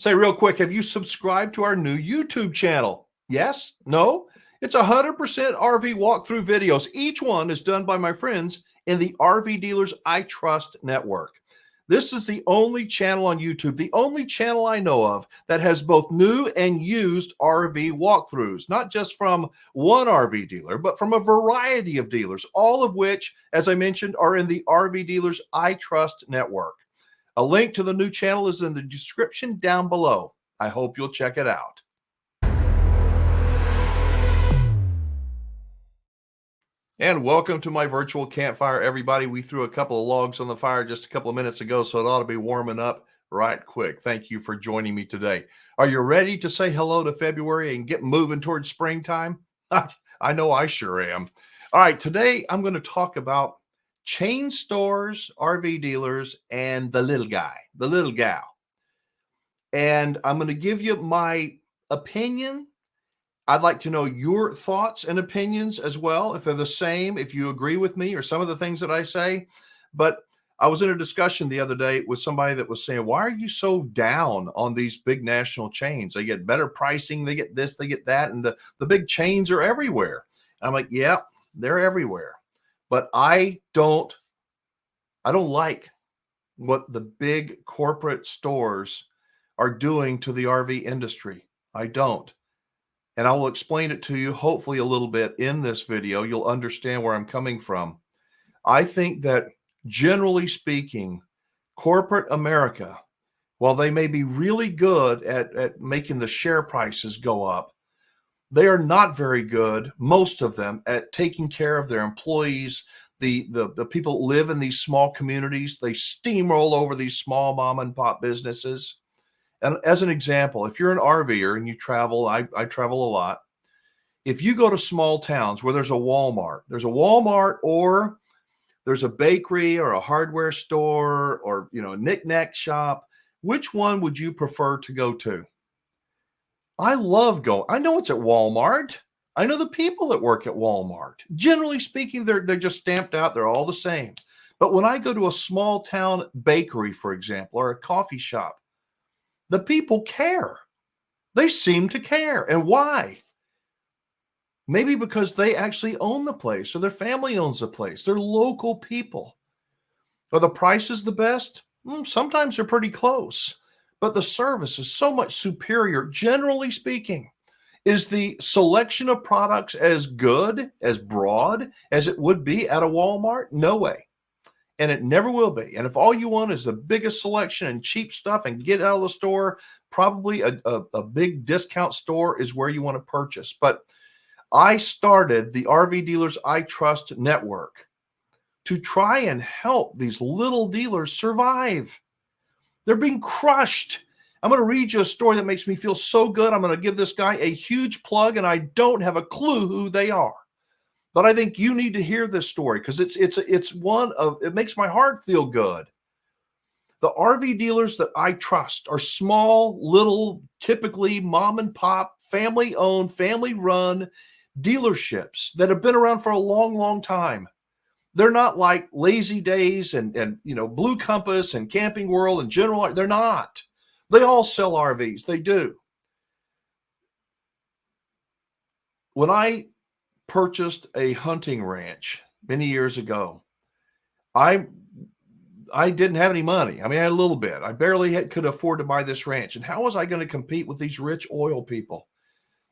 Say real quick, have you subscribed to our new YouTube channel? Yes? No? It's 100% RV walkthrough videos. Each one is done by my friends in the RV Dealers I Trust network. This is the only channel on YouTube, the only channel I know of that has both new and used RV walkthroughs, not just from one RV dealer, but from a variety of dealers, all of which, as I mentioned, are in the RV Dealers I Trust network. A link to the new channel is in the description down below. I hope you'll check it out. And welcome to my virtual campfire, everybody. We threw a couple of logs on the fire just a couple of minutes ago, so it ought to be warming up right quick. Thank you for joining me today. Are you ready to say hello to February and get moving towards springtime? I know I sure am. All right, today I'm going to talk about chain stores, RV dealers, and the little guy, the little gal. And I'm going to give you my opinion. I'd like to know your thoughts and opinions as well, if they're the same, if you agree with me or some of the things that I say. But I was in a discussion the other day with somebody that was saying, why are you so down on these big national chains? They get better pricing, they get this, they get that, and the big chains are everywhere. And I'm like, yeah, they're everywhere. But I don't like what the big corporate stores are doing to the RV industry. I don't. And I will explain it to you, hopefully a little bit in this video. You'll understand where I'm coming from. I think that generally speaking, corporate America, while they may be really good at making the share prices go up, they are not very good, most of them, at taking care of their employees. The people that live in these small communities, they steamroll over these small mom and pop businesses. And as an example, if you're an RVer and you travel, I travel a lot. If you go to small towns where there's a Walmart or there's a bakery or a hardware store or, a knick-knack shop, which one would you prefer to go to? I love going. I know it's at Walmart. I know the people that work at Walmart. Generally speaking, they're just stamped out. They're all the same. But when I go to a small town bakery, for example, or a coffee shop, the people care. They seem to care. And why? Maybe because they actually own the place or their family owns the place. They're local people. Are the prices the best? Sometimes they're pretty close, but the service is so much superior. Generally speaking, is the selection of products as good, as broad as it would be at a Walmart? No way. And it never will be. And if all you want is the biggest selection and cheap stuff and get out of the store, probably a big discount store is where you want to purchase. But I started the RV Dealers I Trust network to try and help these little dealers survive. They're being crushed. I'm going to read you a story that makes me feel so good. I'm going to give this guy a huge plug, and I don't have a clue who they are. But I think you need to hear this story because it makes my heart feel good. The RV dealers that I trust are small, little, typically mom and pop, family owned, family run dealerships that have been around for a long, long time. They're not like Lazy Days and Blue Compass and Camping World and General. They're not. They all sell RVs. They do. When I purchased a hunting ranch many years ago, I didn't have any money. I mean, I had a little bit. I barely could afford to buy this ranch. And how was I going to compete with these rich oil people?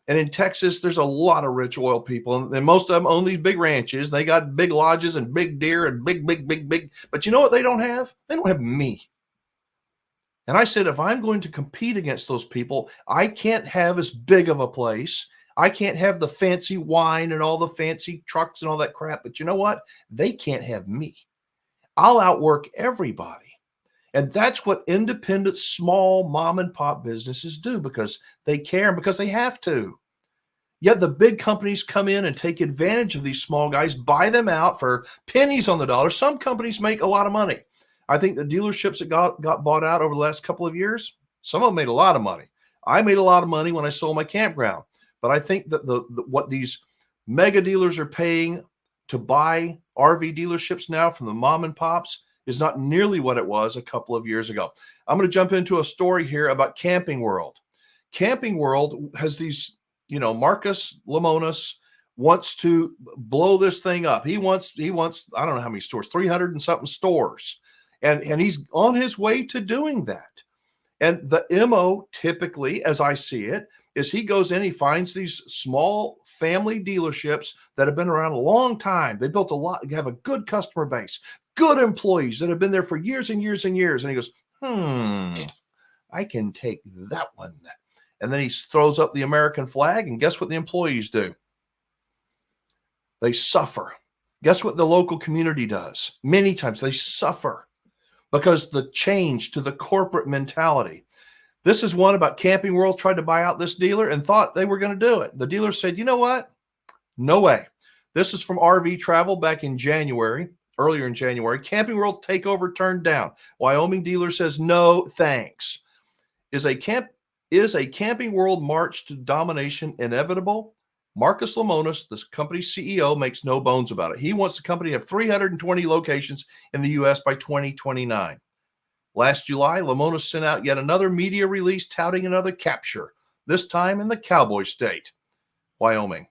And in Texas, there's a lot of rich oil people, and most of them own these big ranches. They got big lodges and big deer and big. But you know what they don't have? They don't have me. And I said, if I'm going to compete against those people, I can't have as big of a place. I can't have the fancy wine and all the fancy trucks and all that crap. But you know what? They can't have me. I'll outwork everybody. And that's what independent, small mom and pop businesses do because they care and because they have to. Yet the big companies come in and take advantage of these small guys, buy them out for pennies on the dollar. Some companies make a lot of money. I think the dealerships that got bought out over the last couple of years, some of them made a lot of money. I made a lot of money when I sold my campground. But I think that what these mega dealers are paying to buy RV dealerships now from the mom and pops is not nearly what it was a couple of years ago. I'm going to jump into a story here about Camping World. Camping World has these, Marcus Lemonis wants to blow this thing up. He wants, I don't know how many stores, 300 and something stores. And he's on his way to doing that. And the MO typically, as I see it, is he goes in, he finds these small family dealerships that have been around a long time. They built a lot, have a good customer base, good employees that have been there for years and years and years. And he goes, I can take that one. And then he throws up the American flag, and guess what the employees do? They suffer. Guess what the local community does? Many times they suffer because the change to the corporate mentality. This is one about Camping World tried to buy out this dealer and thought they were going to do it. The dealer said, you know what? No way. This is from RV Travel back in January, earlier in January. Camping World takeover turned down. Wyoming dealer says, no, thanks. Is a Camping World march to domination inevitable? Marcus Lemonis, the company's CEO, makes no bones about it. He wants the company to have 320 locations in the U.S. by 2029. Last July, Lemonis sent out yet another media release touting another capture, this time in the Cowboy State, Wyoming.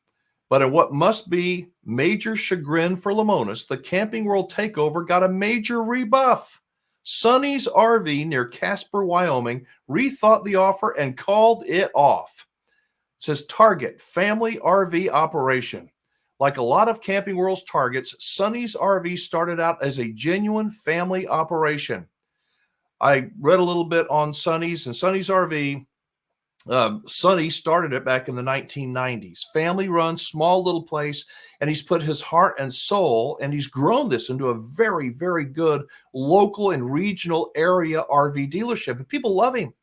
But in what must be major chagrin for Lemonis, the Camping World takeover got a major rebuff. Sonny's RV near Casper, Wyoming, rethought the offer and called it off. It says target family RV operation. Like a lot of Camping World's targets, Sonny's RV started out as a genuine family operation. I read a little bit on Sonny's and Sonny's RV. Sonny started it back in the 1990s. Family run, small little place, and he's put his heart and soul, and he's grown this into a very, very good local and regional area RV dealership. And people love him.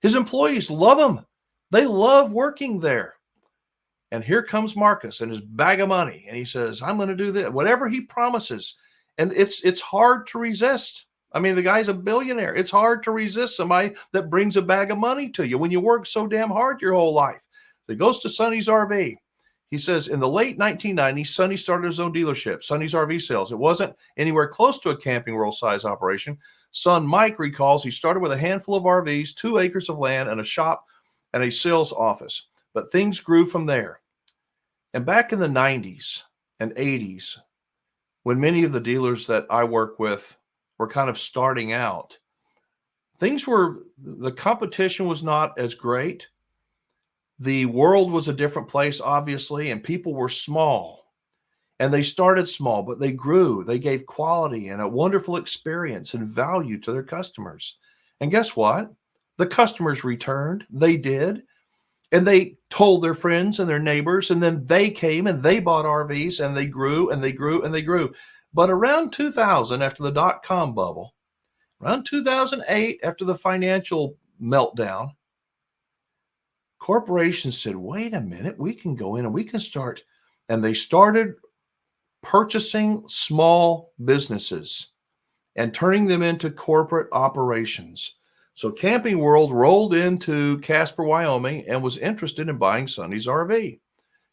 His employees love him. They love working there. And here comes Marcus and his bag of money, and he says, I'm going to do this, whatever he promises. And it's hard to resist. I mean, the guy's a billionaire. It's hard to resist somebody that brings a bag of money to you when you work so damn hard your whole life. So he goes to Sonny's RV. He says in the late 1990s, Sonny started his own dealership, Sonny's RV Sales. It wasn't anywhere close to a Camping World size operation. Son Mike recalls he started with a handful of RVs, 2 acres of land, and a shop and a sales office. But things grew from there. And back in the 90s and 80s, when many of the dealers that I work with were kind of starting out, the competition was not as great. The world was a different place, obviously, and people were small. And they started small, but they grew. They gave quality and a wonderful experience and value to their customers. And guess what? The customers returned. They did. And they told their friends and their neighbors, and then they came and they bought RVs, and they grew and they grew and they grew. But around 2000, after the dot-com bubble, around 2008, after the financial meltdown, corporations said, wait a minute, we can go in and we can start. And they started purchasing small businesses and turning them into corporate operations. So Camping World rolled into Casper, Wyoming, and was interested in buying Sonny's RV.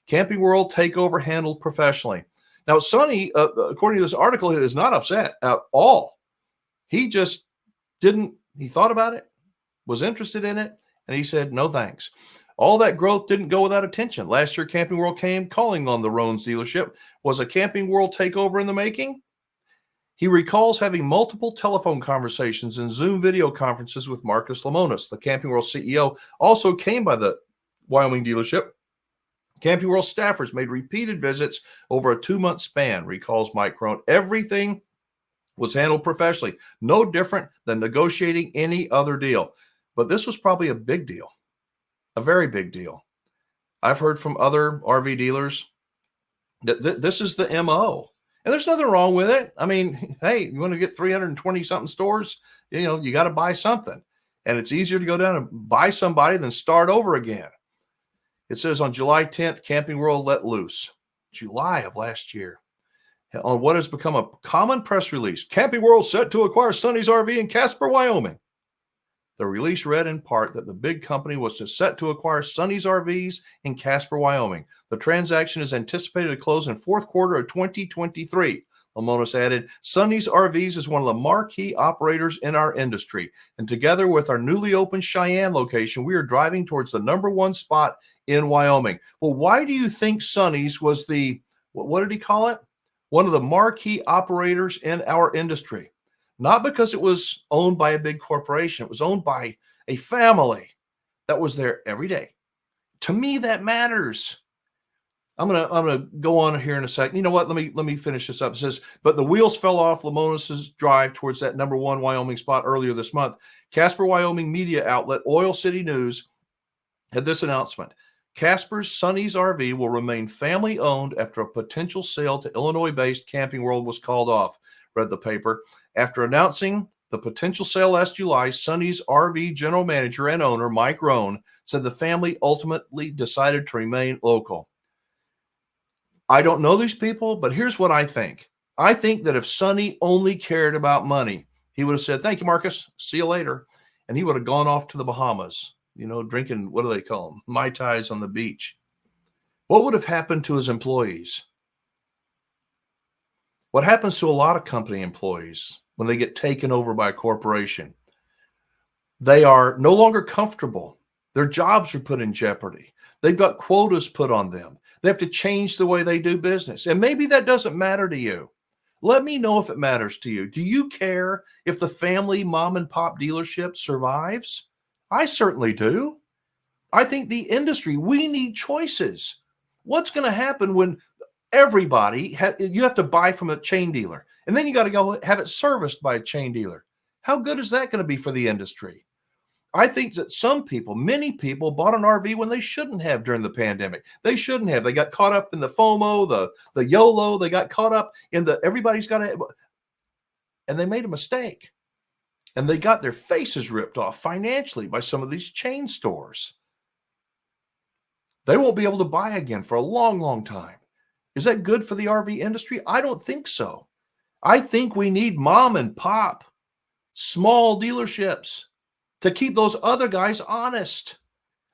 Camping World takeover handled professionally. Now, Sonny, according to this article, is not upset at all. He just he thought about it, was interested in it, and he said, no thanks. All that growth didn't go without attention. Last year, Camping World came calling on the Roans dealership. Was a Camping World takeover in the making? He recalls having multiple telephone conversations and Zoom video conferences with Marcus Lemonis. The Camping World CEO also came by the Wyoming dealership. Camping World staffers made repeated visits over a 2-month span, recalls Mike Crone. Everything was handled professionally, no different than negotiating any other deal. But this was probably a big deal, a very big deal. I've heard from other RV dealers that this is the MO. And there's nothing wrong with it. I mean, hey, you want to get 320 something stores, you got to buy something. And it's easier to go down and buy somebody than start over again. It says on July 10th, Camping World let loose, July of last year, on what has become a common press release. Camping World set to acquire Sonny's RV in Casper, Wyoming. The release read in part that the big company was set to acquire Sonny's RVs in Casper, Wyoming. The transaction is anticipated to close in fourth quarter of 2023. Lamonis added, Sonny's RVs is one of the marquee operators in our industry. And together with our newly opened Cheyenne location, we are driving towards the #1 spot in Wyoming. Well, why do you think Sonny's was what did he call it? One of the marquee operators in our industry. Not because it was owned by a big corporation. It was owned by a family that was there every day. To me, that matters. I'm gonna go on here in a second. You know what? Let me finish this up. It says, but the wheels fell off Lamonis's drive towards that #1 Wyoming spot earlier this month. Casper, Wyoming media outlet Oil City News had this announcement. Casper's Sonny's RV will remain family owned after a potential sale to Illinois-based Camping World was called off, read the paper. After announcing the potential sale last July, Sonny's RV general manager and owner, Mike Rohn, said the family ultimately decided to remain local. I don't know these people, but here's what I think. I think that if Sonny only cared about money, he would have said, thank you, Marcus. See you later. And he would have gone off to the Bahamas, drinking, what do they call them? Mai Tais on the beach. What would have happened to his employees? What happens to a lot of company employees when they get taken over by a corporation? They are no longer comfortable. Their jobs are put in jeopardy. They've got quotas put on them. They have to change the way they do business. And maybe that doesn't matter to you. Let me know if it matters to you. Do you care if the family mom and pop dealership survives? I certainly do. I think the industry, we need choices. What's going to happen when you have to buy from a chain dealer, and then you got to go have it serviced by a chain dealer? How good is that going to be for the industry? I think that many people bought an RV when they shouldn't have during the pandemic. They shouldn't have. They got caught up in the FOMO, the YOLO. They got caught up in everybody's got to, and they made a mistake. And they got their faces ripped off financially by some of these chain stores. They won't be able to buy again for a long, long time. Is that good for the RV industry? I don't think so. I think we need mom and pop, small dealerships to keep those other guys honest.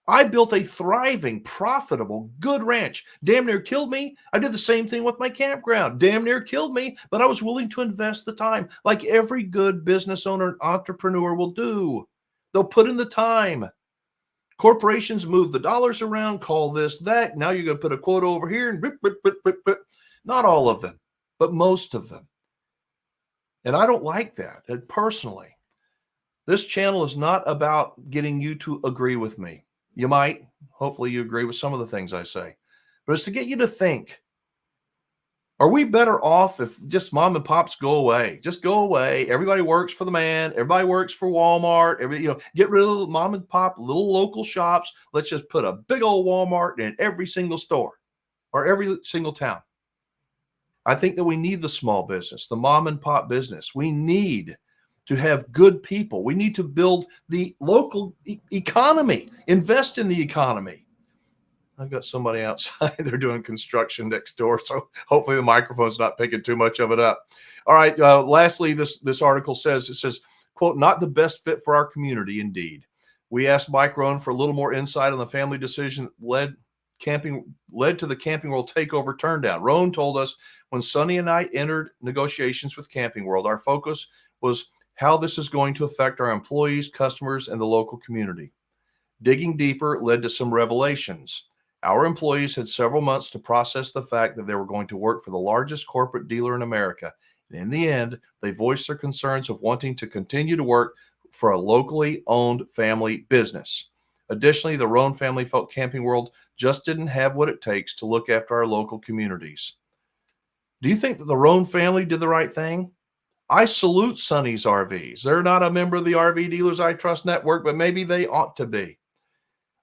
I built a thriving, profitable, good ranch. Damn near killed me. I did the same thing with my campground. Damn near killed me, but I was willing to invest the time like every good business owner and entrepreneur will do. They'll put in the time. Corporations move the dollars around, call this, that. Now you're going to put a quota over here and not all of them, but most of them. And I don't like that personally. This channel is not about getting you to agree with me. You might. Hopefully you agree with some of the things I say. But it's to get you to think. Are we better off if just mom and pops go away? Just go away. Everybody works for the man. Everybody works for Walmart. Get rid of the mom and pop little local shops. Let's just put a big old Walmart in every single store or every single town. I think that we need the small business, the mom and pop business. We need to have good people. We need to build the local economy, invest in the economy. I've got somebody outside. They're doing construction next door, so hopefully the microphone's not picking too much of it up. All right. Lastly, this article says, quote, not the best fit for our community, indeed. We asked Mike Rohn for a little more insight on the family decision that led to the Camping World takeover turndown. Rohn told us, when Sonny and I entered negotiations with Camping World, our focus was how this is going to affect our employees, customers, and the local community. Digging deeper led to some revelations. Our employees had several months to process the fact that they were going to work for the largest corporate dealer in America. And in the end, they voiced their concerns of wanting to continue to work for a locally owned family business. Additionally, the Rohn family felt Camping World just didn't have what it takes to look after our local communities. Do you think that the Rohn family did the right thing? I salute Sonny's RVs. They're not a member of the RV Dealers I Trust Network, but maybe they ought to be.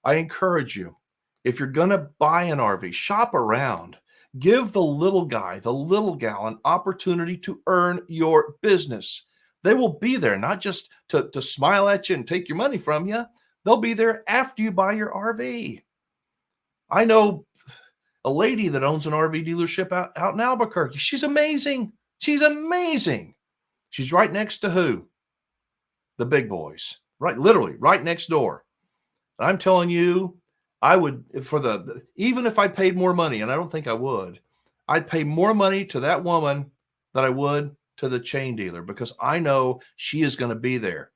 I encourage you, if you're going to buy an RV, shop around. Give the little guy, the little gal, an opportunity to earn your business. They will be there, not just to smile at you and take your money from you. They'll be there after you buy your RV. I know a lady that owns an RV dealership out in Albuquerque. She's amazing. She's amazing. She's right next to who? The big boys. Right, literally right next door. And I'm telling you, I would, even if I paid more money, and I don't think I would, I'd pay more money to that woman than I would to the chain dealer, because I know she is going to be there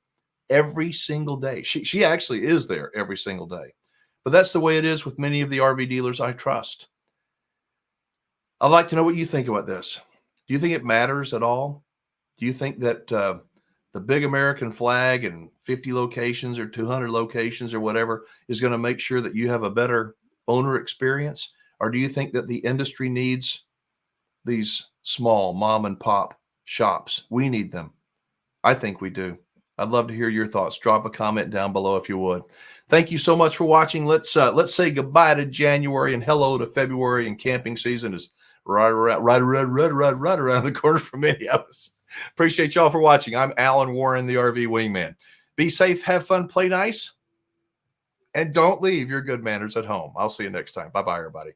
every single day. She actually is there every single day. But that's the way it is with many of the RV dealers I trust. I'd like to know what you think about this. Do you think it matters at all? Do you think that the big American flag and 50 locations or 200 locations or whatever is going to make sure that you have a better owner experience? Or do you think that the industry needs these small mom and pop shops? We need them. I think we do. I'd love to hear your thoughts. Drop a comment down below if you would. Thank you so much for watching. Let's say goodbye to January and hello to February, and camping season is right around the corner for many of us. Appreciate y'all for watching. I'm Alan Warren, the RV Wingman. Be safe, have fun, play nice, and don't leave your good manners at home. I'll see you next time. Bye-bye, everybody.